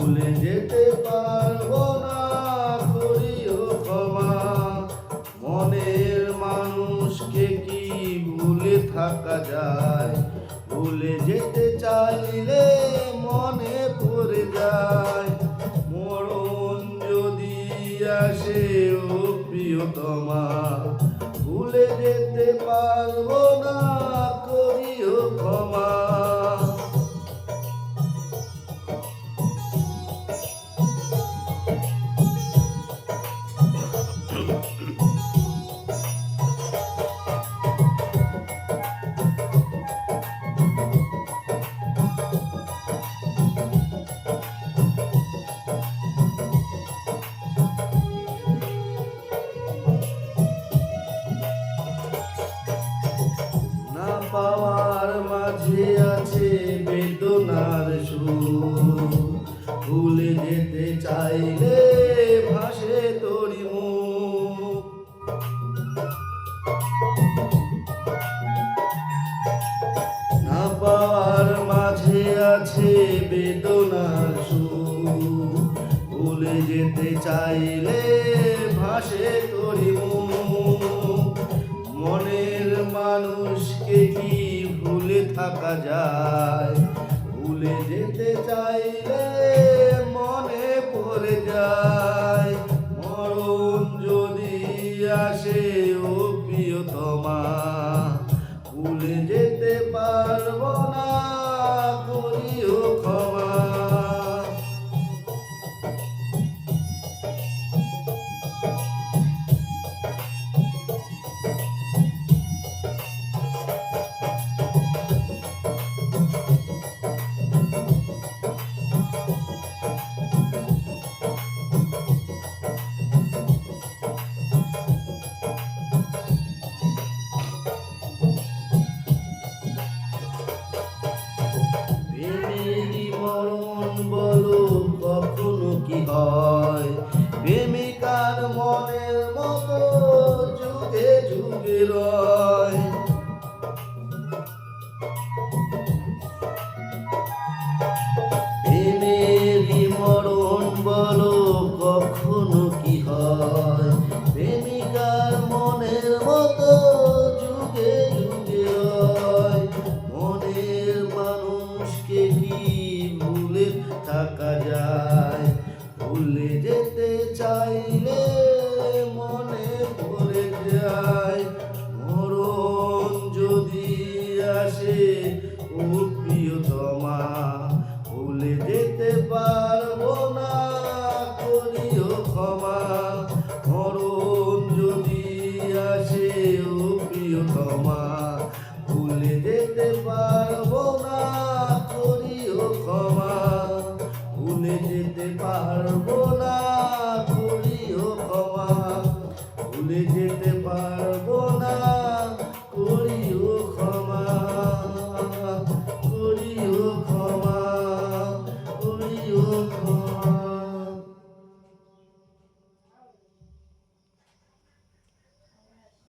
ভুলে যেতে পারবো না, করিও ক্ষমা। মনের মানুষকে কি ভুলে থাকা যায়? ভুলে যেতে চাইলে মনে পড়ে যায়। মরণ যদি আসে ও প্রিয়তমা, ভুলে যেতে পারবো না, করিও ক্ষমা। না পাওয়ার মাঝে আছে বেদনার সুর, ভুলে যেতে চাইলে ভাসে তোরি মুখ। না পাওয়ার মাঝে আছে বেদনার সুর, ভুলে যেতে চাইলে ভাসে তোরি মুখ। মনের মানুষকে কি ভুলে থাকা যায়? ভুলে যেতে চাইলে মনে পড়ে যায়। মরণ যদি আসে ও প্রিয়তমা, ভুলে যেতে পারবো না, করিও ক্ষমা। মরণ বলো কখনো কি হয়? প্রেমিকার মনের মতো যুগে যুগে রয়। প্রেমেরই মরণ বলো কখনো কি হয়? প্রেমিকার মনের মতো যুগে যুগে রয়। মনের মানুষকে কি ভুলে থাকা যায়? ভুলে যেতে চাইলে মনে পড়ে যায়। মরণ যদি আসে ও প্রিয়তমা, ভুলে যেতে পারবো না, করিও ক্ষমা। মরণ যদি আসে ও প্রিয়তমা, ভুলে যেতে পারবো না, করিও ক্ষমা। ভুলে যেতে পারবো